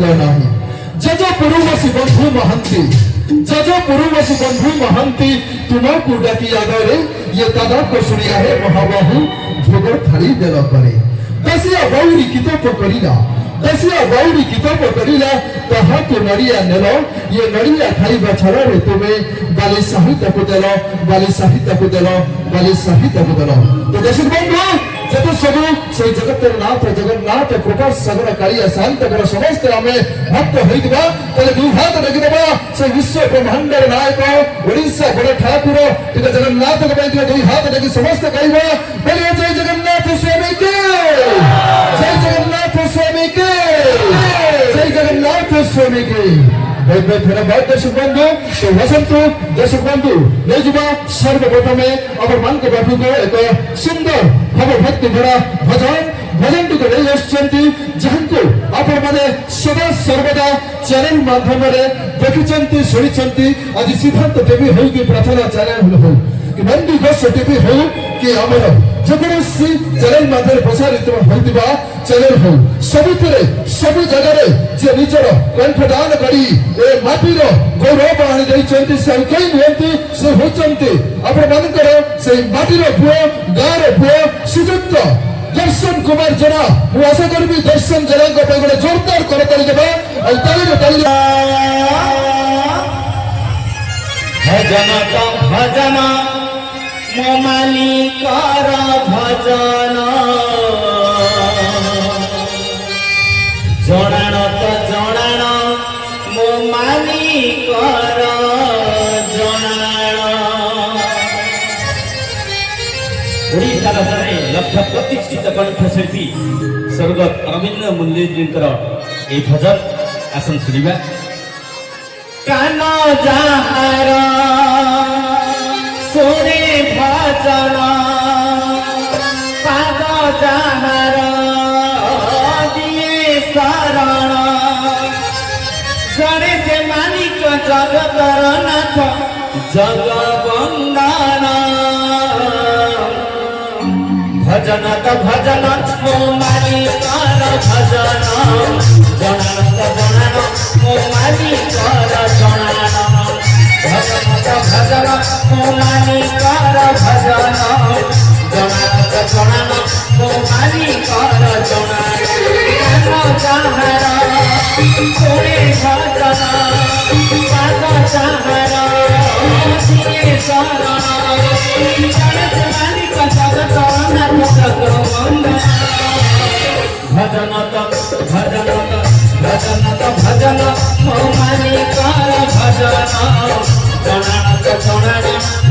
ନାହିଁ ଜଜ ପୁରୁବସି ବନ୍ଧୁ ମହାନ୍ତି ଜଜ ପୁରୁବସି ବନ୍ଧୁ ମହାନ୍ତି ତୁମକୁ ଡାକି ଆଗରେ ଇଏ ତଦାକ ଶୁଣିଆ ହେ ମହାବାହୁ ଭୋଗ ଥାଳି ଦେଲ ପରେ ଦଶିଆ ବୌରୀ କିତପ କରିଲା ଦଶିଆ ବୌରୀ କିତପ କରିଲା ତାହାକୁ ନଡ଼ିଆ ନେଲ ଇଏ ନଡ଼ିଆ ଖାଇବା ଛଡ଼ାରେ ତୁମେ ବାଲି ସାହିତ୍ୟକୁ ଦେଲ ବାଲି ସାହିତ୍ୟକୁ ଦେଲ ବାଲି ସାହିତ୍ୟକୁ ଦେଲ ତ ଦେଶ ବନ୍ଧୁ ଯେତେ ସବୁ ସେଇ ଜଗତର ନାଥ ଜଗନ୍ନାଥ କୃପା ସାଗର କାଳିଆ ଶାନ୍ତକର ସମସ୍ତେ ଆମେ ଭକ୍ତ ହୋଇଥିବା ତାହେଲେ ଦୁଇ ହାତ ଡାକିଦେବା ସେ ବିଶ୍ୱ ବ୍ରହ୍ମାଣ୍ଡର ନାୟକ ଓଡ଼ିଶା ବଡ଼ ଠାକୁର ଟିକେ ଜଗନ୍ନାଥଙ୍କ ପାଇଁ ଟିକେ ଦୁଇ ହାତ ଡାକି ସମସ୍ତେ କହିବା ବୋଲିଏ ଜୟ ଜଗନ୍ନାଥ ସ୍ୱାମୀ କି ଜୟ ଜଗନ୍ନାଥ ସ୍ୱାମୀ କି ଜୟ ଜଗନ୍ନାଥ ସ୍ୱାମୀ କି दर्शक बंधु तो वसंतु दर्शक बंधु नहीं सर्वप्रथमे अपर मान को बापू को एक सुंदर भाव भक्ति भरा भजन भजन टी नहीं आसुँच जहाँ को आपण मैंने सदा सर्वदा चैनल माध्यम देखी शुणी आज सिद्धांत टीवी हो कि प्रार्थना चैनल हो कि नंदी घोष टीवी हो कि आमर जेकोसी चैनल माध्यम प्रसारित होता चैनल हो सब जगह जे निजर कंठदान करी ए माटीर गौरव आनी से कई नुहति से होती आपण मानकर से माटीर पुओ गाँव पुओ श्रीजुक्त दर्शन कुमार जना मुझे आशा करी दर्शन जना गोटे जोरदार करताली देवा भजन तो भजन मो मालिकर भजन जणाण तो जणाण मो मालिकर जणाण ओडिशा लक्ष प्रतिष्ठित कंठशिल्पी स्वर्गत अरविंद मुंडेजींकर ए भजन आसन सुनिबा कान जहार सुने भजन पाद जहार दिए शरण जड़े से मालिक जगतर नाथ जगवंदन भजन तो भजन मो मालिकर भजन जनान तो जनान मो मालिकर जनान भजन तो भजन मो मालिकर भजन जनान तो जनान मो मालिकर जनान जहार सुने भजन पाद जहार दिए शरण जड़े मालिक जगत भजन तो भजन मो मालिकर भजन जनान तो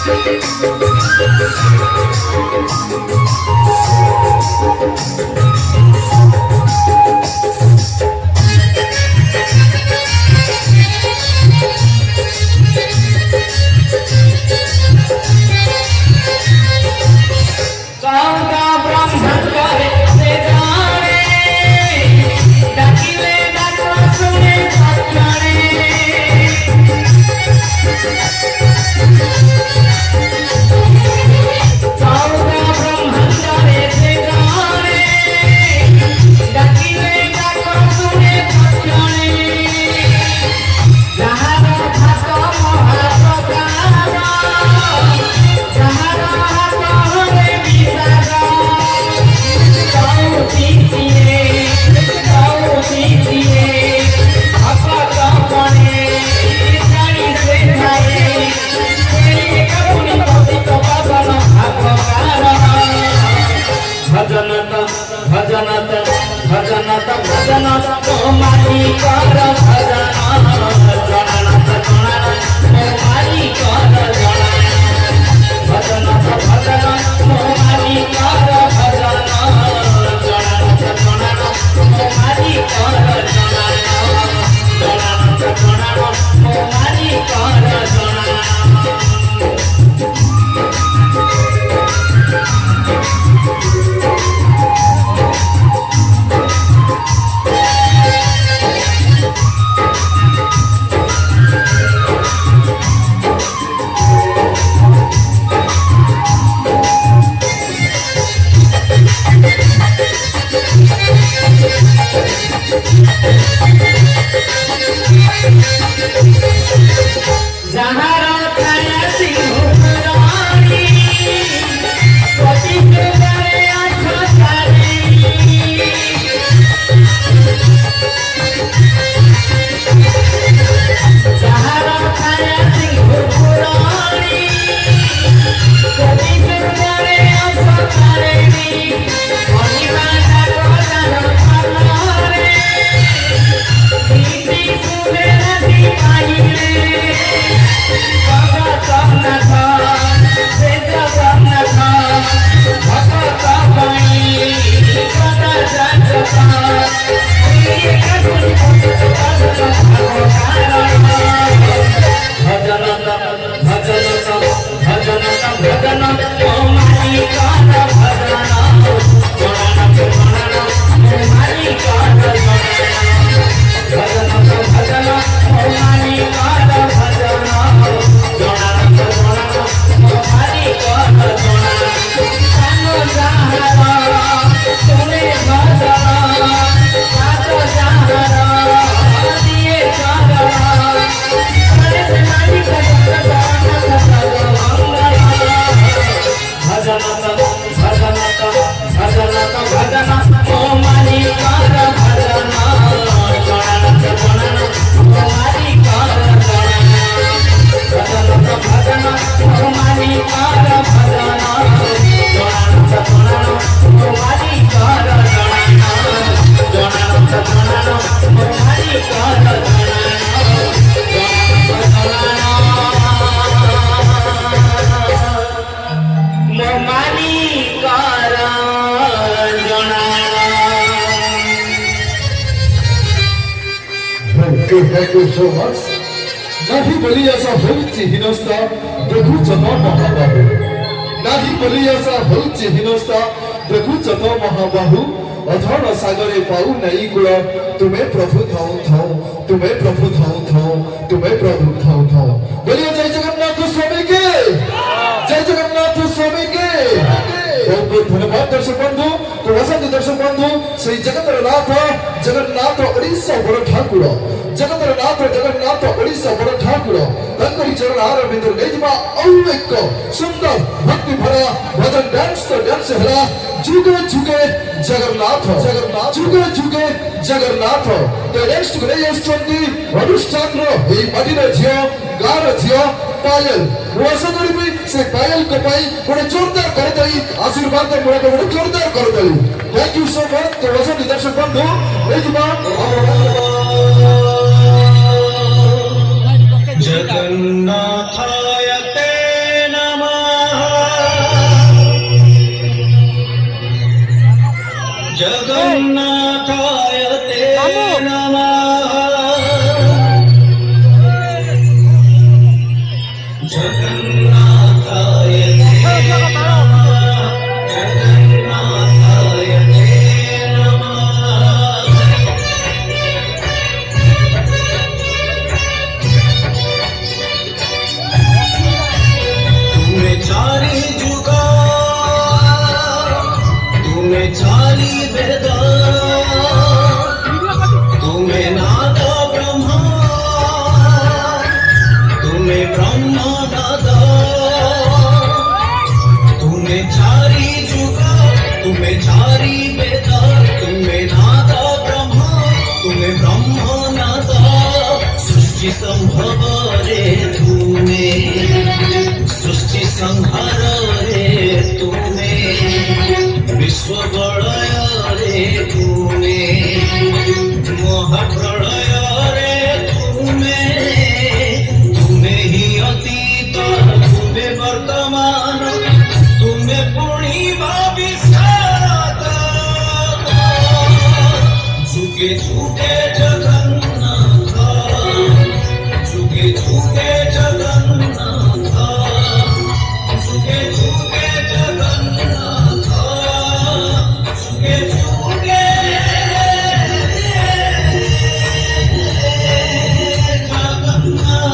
जनान मो मालिकर जनान भजन तो भजन मो मालिकर भजन जनान तो जनान मो मालिकर जनान ମାଲିକାର ଭଜନ ଜଣାଣ ମୋ ମାଲିକାର ଜଣାଣ ଭଜନ ମୋ ମାଲିକାର ଭଜନ ଜଣାଣ ମୋ ମାଲିକାର ଜଣାଣ ସାନ ଯାହାର ତୁମେ ଭଜନ ସାତ ଯାହାର ଦିଏ ସରଣ ସେ ମାଲିକ भजन ओ मालिकार भजन जणानत जणान ओ मालिकार भजन ओ मालिकार भजन जणानत जणान ओ मालिकार जणानत जणान ओ मालिकार Thank you so much. नाही बोली असा होईची हिनस्ता देखूच तो महाबाहू नाही बोली असा होईची हिनस्ता देखूच तो महाबाहू अधर सागरे पाऊ नहीं कुल तुम्हें प्रभु थाऊ थाऊ तुम्हें प्रभु थाऊ थाऊ तुम्हें प्रभु थाऊ थाऊ बोलिए जय जगन्नाथ स्वामी के जय जगन्नाथ स्वामी के बहुत बहुत धन्यवाद दर्शक बंधु तो वसंत दर्शक बंधु श्री जगन्नाथ ओडिशा बड़ ठाकुर जगन्नाथ ओडिशा बड़ ठाकुर तंकरी चरण आर बिंदु नेजमा औलिक सुंदर भक्ति भरा भजन डांस तो डांस हरा जुगे जुगे जगन्नाथ जुगे जुगे जगन्नाथ तो नेक्स्ट गरे आछंती अनुष्ठान रो ए माटीर झियो गार झियो पायल आशा करी से पायल को पाई गोटे जोरदार करताली आशीर्वाद गोटे जोरदार करताली थैंक यू सो मच तो वसंत दर्शक बंधु नेजमा जगन्नाथाय ते नमः जगन्नाथाय ते नमः जगन्नाथाय ते नमः जगन्नाथाय ते नमः तुम्हें चारी जुगा तुम्हें चारी वेदा तुम्हें नाद ब्रह्मा तुम्हें ब्रह्मा नाद तुम्हें चारी जुगा तुम्हें चारी वेदा तुम्हें नाद ब्रह्मा तुम्हें ब्रह्मा नाद सृष्टि संभव रे तुम्हें सृष्टि संहार रे तुम्हें विश्व प्रलय रे तुम्हें महाप्रलय रे तुम्हें ही अतीत तुम्हें वर्तमान तुम्हें पुणी भविष्यत जुगे जुगे जगन्नाथ जुगे जुगे जगन्नाथ जुगे जुगे जगन्नाथ जुगे जुगे जगन्नाथ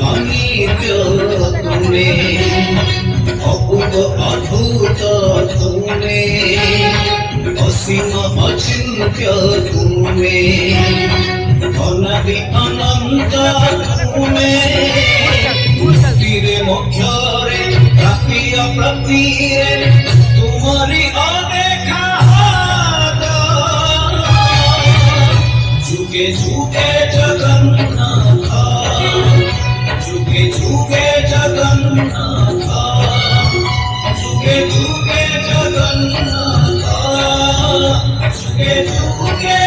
অনিত্য তুমি অপূর্ব অদ্ভুত তুমি অসীম অচিন্ত্য তুমি অনাদি অনন্ত তুমি মুক্তিরে মোক্ষরে প্রাপ্তিয় প্রাপ্তিরে তোমারি অদেখা হাত যুগে যুগে জগন্নাথ যুগে যুগে জগন্নাথ যুগে যুগে জগন্নাথ যুগে যুগে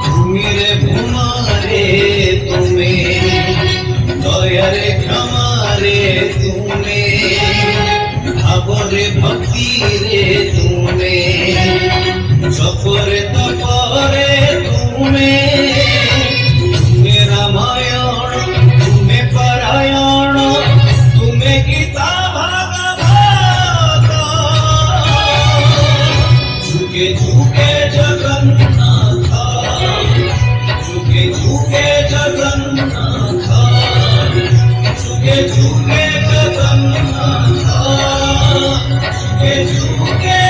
ভূমিরে ভূমারে তুমি দয়ারে ক্ষমারে তুমি ভাবরে ভক্তিরে তুমি জপরে তপরে তুমি তুমি রামায়ণ তুমি পরায়ণ তুমি গীতা ভাগবত যুগে যুগে জগন্নাথ যুগে যুগে জগন্নাথ যুগে যুগে জগন্নাথ যুগে যুগে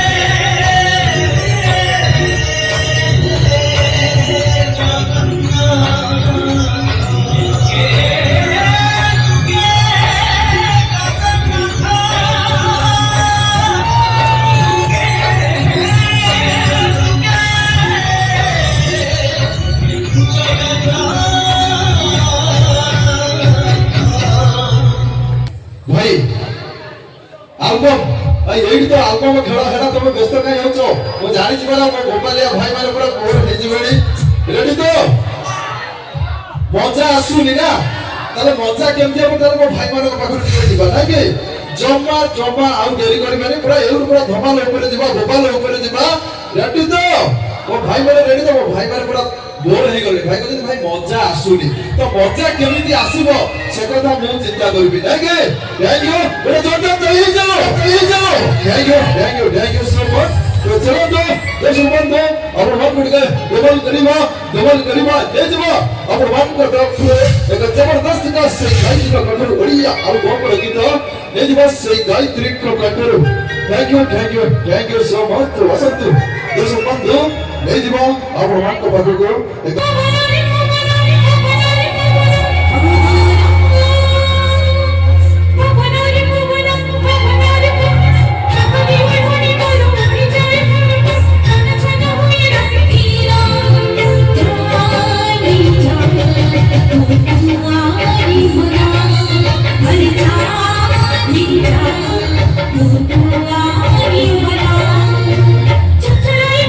ଭାଇ ଆଲବମ୍ ଏଇଠି ତ ଆଲବମ୍ ଖେଳ ହେଟା ତମେ ବ୍ୟସ୍ତ କାହିଁ ହଉଛ ମୁଁ ଜାଣିଛି ପରା ମୋ ଗୋପାଲିଆ ଭାଇ ମାନେ ପୁରା କୋର ହେଇଯିବେଣି ରେଡି ତ ମଜା ଆସୁନି ନା ତାହେଲେ ମଜା କେମିତି ହବ ତାହେଲେ ମୋ ଭାଇ ମାନଙ୍କ ପାଖରୁ ଟିକେ ଯିବା ନାଇଁ କି ଜମା ଜମା ଆଉ ଡେରି କରିବାନି ପୁରା ଏଇଠୁ ପୁରା ଧମାଲ ଉପରେ ଯିବା ଗୋପାଲ ଉପରେ ଯିବା ରେଡି ତ ମୋ ଭାଇ ମାନେ ରେଡି ତ ମୋ ଭାଇ ମାନେ ପୁରା ବୋର ହେଇଗଲେ ଭାଇ କହୁଛନ୍ତି ଭାଇ ମଜା ଆସୁନି ତ ମଜା କେମିତି ଆସିବ ସେ କଥା ମୁଁ ଚିନ୍ତା କରିବି ନାଇଁ କି ଥ୍ୟାଙ୍କ ୟୁ ଗୋଟେ ଜୋରଦାର ତାଳି ହେଇଯାଅ ଥ୍ୟାଙ୍କ ୟୁ ସୋ ମଚ୍ ତ ଚଲନ୍ତୁ ଦେଶ ବନ୍ଧୁ ଆପଣମାନଙ୍କୁ ଟିକେ ଡବଲ କରିବା ହେଇଯିବ ଆପଣମାନଙ୍କ ତରଫରୁ ଏକ ଜବରଦସ୍ତ ସେଇ ଗାୟତ୍ରୀଙ୍କ କଣ୍ଠରୁ ଓଡ଼ିଆ ଆଉ ଗୋପର ଗୀତ ହେଇଯିବ ସେଇ ଗାୟତ୍ରୀଙ୍କ କଣ୍ଠରୁ ଥ୍ୟାଙ୍କ ୟୁ ସୋ ମଚ୍ ତ ଆସନ୍ତୁ ଦେଶ ବନ୍ଧୁ ହେଇଯିବ ଆପଣମାନଙ୍କ ପାଖକୁ Chachai,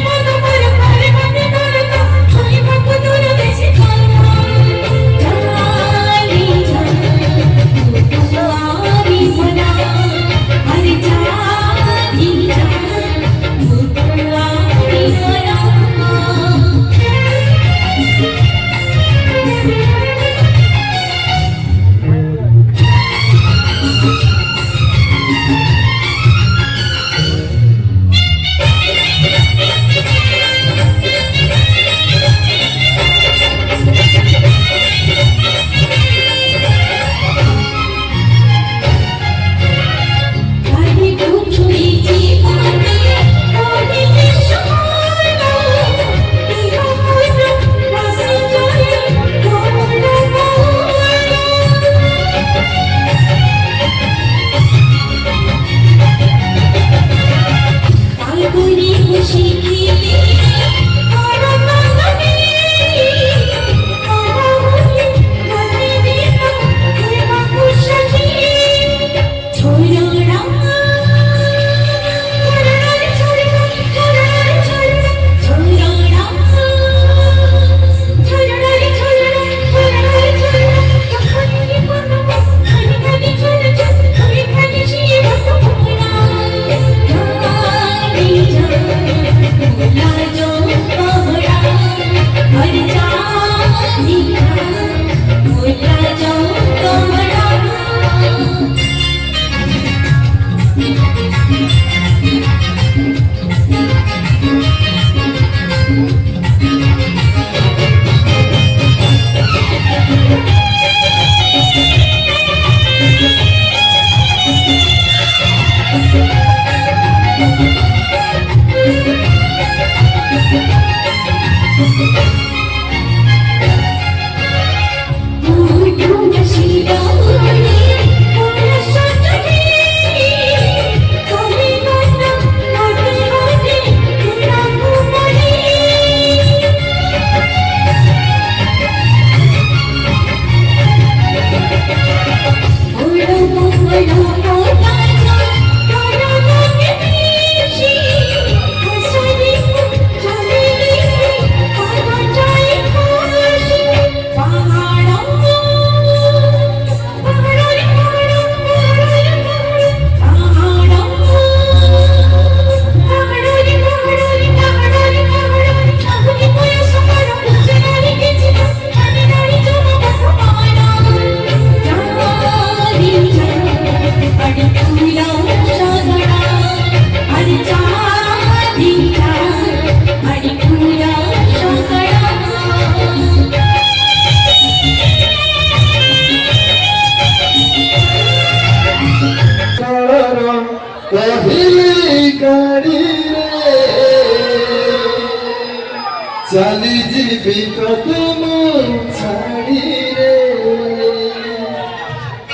চালি যাবি কত মন ছাড়ি রে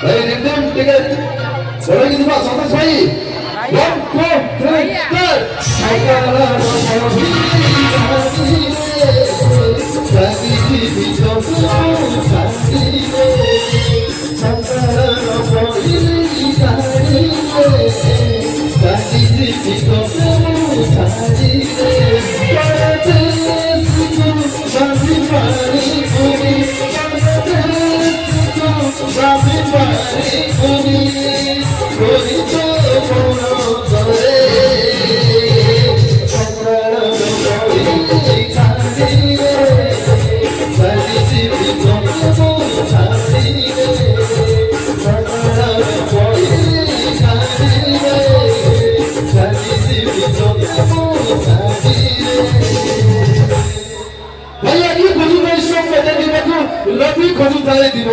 ভাই রিদম ঠিক আছে বলে কি দিবা সন্তোষ ভাই 1 2 3 সকালা রহি ছাড়ি রে চালি যাবি কত মন ছাড়ি রে সকালা রহি ছাড়ি রে চালি যাবি কত মন ছাড়ি রে रवि खजुताई दिन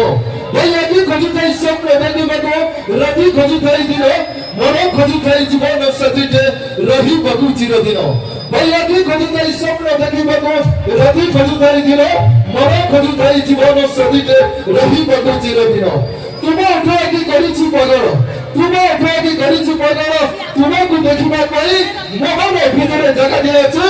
भैया की खजुताई स्वप्न देखिबाको रवि खजुताई दिन मन खजुताई जीवन सतीटे रही बगु चिर दिन भैया की खजुताई स्वप्न देखिबाको रवि खजुताई दिन मन खजुताई जीवन सतीटे रही बगु चिर दिन तुम उठाकी करिछु पगड़ तुम उठाकी करिछु पगड़ तुमको देखिबा पई मोहन भितरे जगह दिए अछि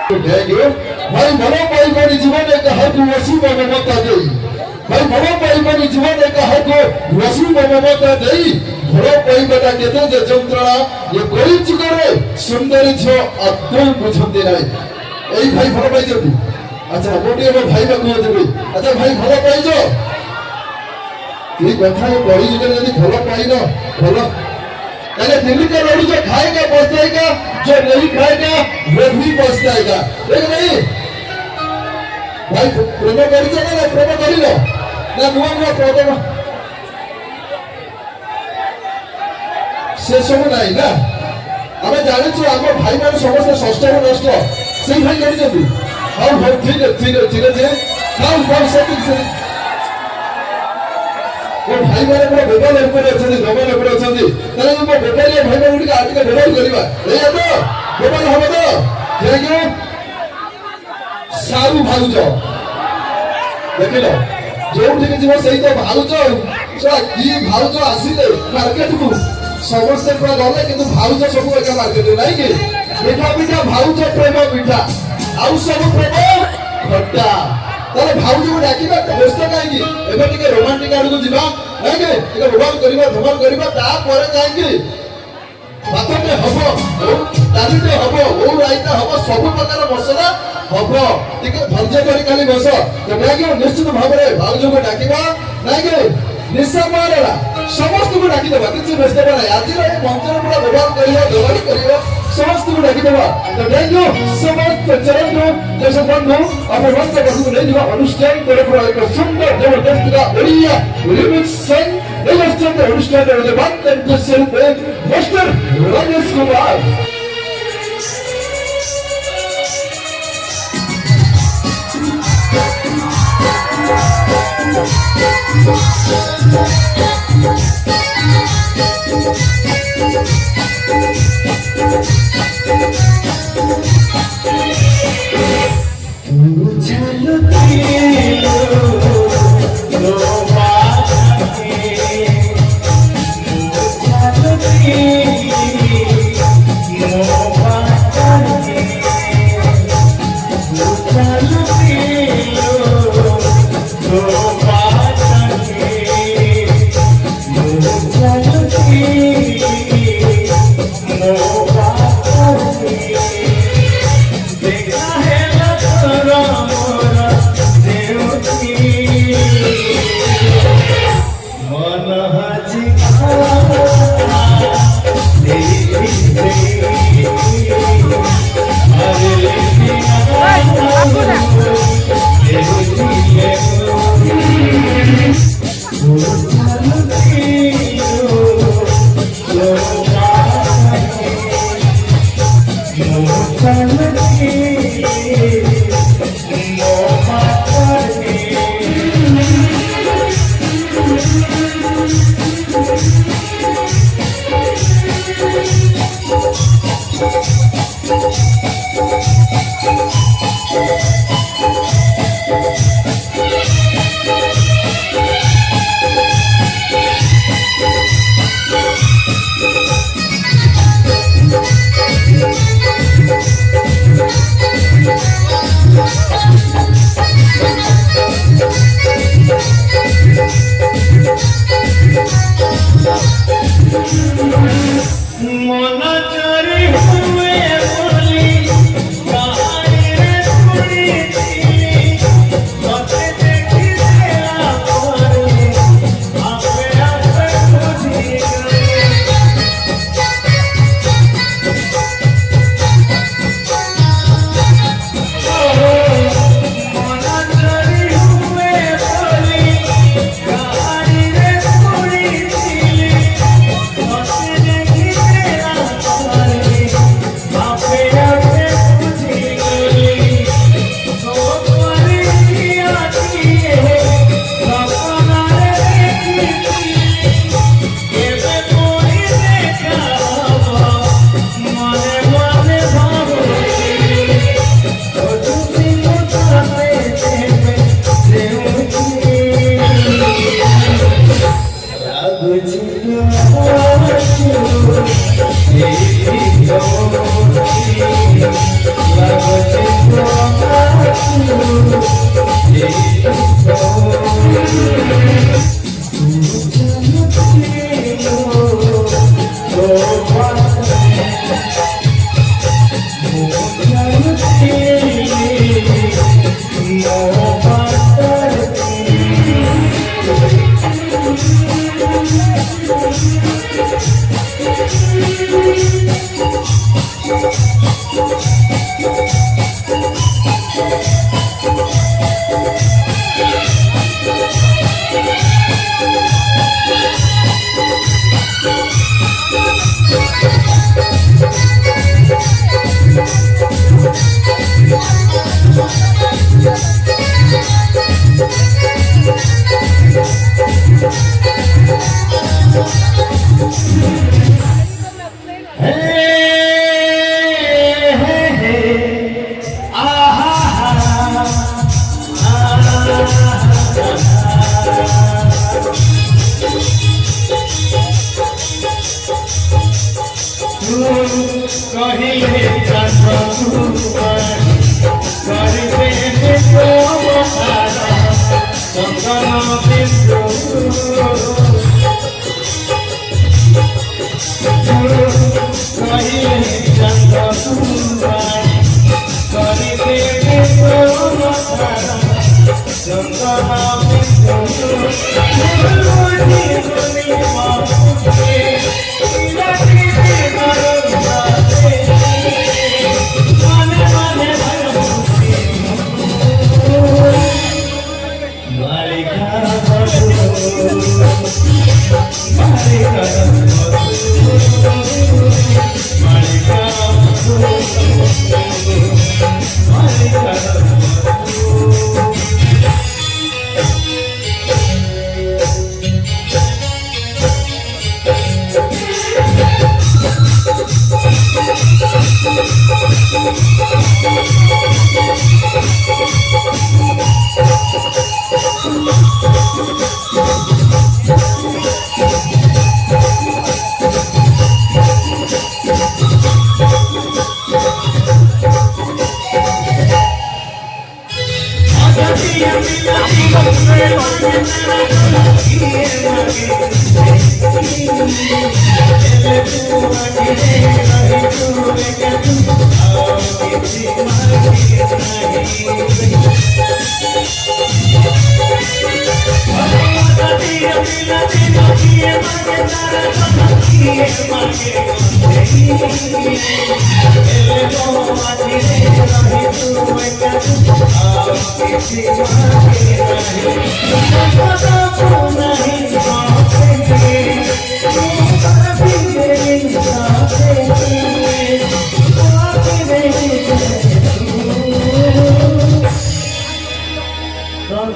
भाई बड़ा पाई जीवन एक हाथ वसी ममता दे भाई बड़ा पाई जीवन एक हाथ वसी ममता दे बड़ा पाई बेटा केते जे যন্ত্রণা ये कोई चिकरे सुंदरी छो अद्भुत बुझंती নাই এই ভাই ভালো পাইছো তুই আচ্ছা গোটি আমার ভাই বা কই দেবি আচ্ছা ভাই ভালো পাইছো এই কথা বড়ি যদি ভালো পাই না ভালো पहले दिल्ली का रोटी जो खाएगा पछताएगा जो नहीं खाएगा वो भी पछताएगा देख नहीं भाई प्रेम करी ना प्रेम करी ना नुआ नुआ प्रेम से सब नहीं ना आम जानी आम भाई मान समस्त षष्ठ नष्ट से भाई करी हाँ हाँ ठीक है ठीक है ठीक है खाऊ खाऊ सब भाई मैंने पूरा बेबाल ऊपर अच्छे जमान ऊपर अच्छे ताले हम बेबालिया भाई मैंने उनके आर्टिकल बेबाल करिबा ए तो बेबाल हम तो जे क्यों सारू भाउजो देखिलो जो ठीक जीव सही तो भाउजो सो की भाउजो आसीले मार्केट को समस्त पूरा गले किंतु भाउजो सब एका मार्केट नहीं कि मीठा मीठा भाउजो प्रेम मीठा आउ सब प्रेम खट्टा ताले भाउजो को डाकिबा व्यस्त काई एबे टिके रोमांटिक आडू जिबा नहीं के टिके भगवान करिबा धमाल करिबा ता परे जाई भातटे हबो डालीटे हबो ओ राइता हबो सब प्रकार मसला हबो टिके धैर्य करी खाली बस तो नहीं निश्चित भाव रे भाउजो को डाकिबा नहीं के निशा मारला समस्त को डाकी देबा किछि व्यस्त नाही आज रे मंत्र पूरा व्यवहार करियो दवाई करियो समस्त को डाकी देबा तो नहीं समस्त चरण को जैसे बंधु अपने मंत्र को नहीं दिवा अनुष्ठान करे पूरा एक सुंदर जबरदस्त का ओडिया रिमिक्स संग इलस्ट्रेट अनुष्ठान रे बात and self master Rajesh Kumar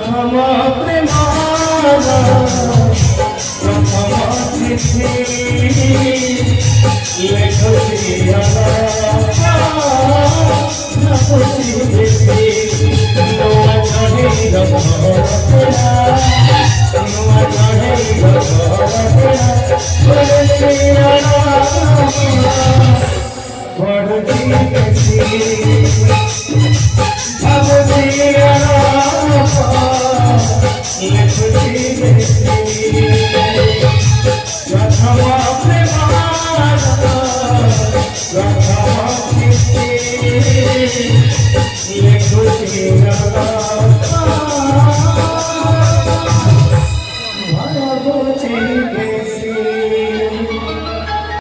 Come on,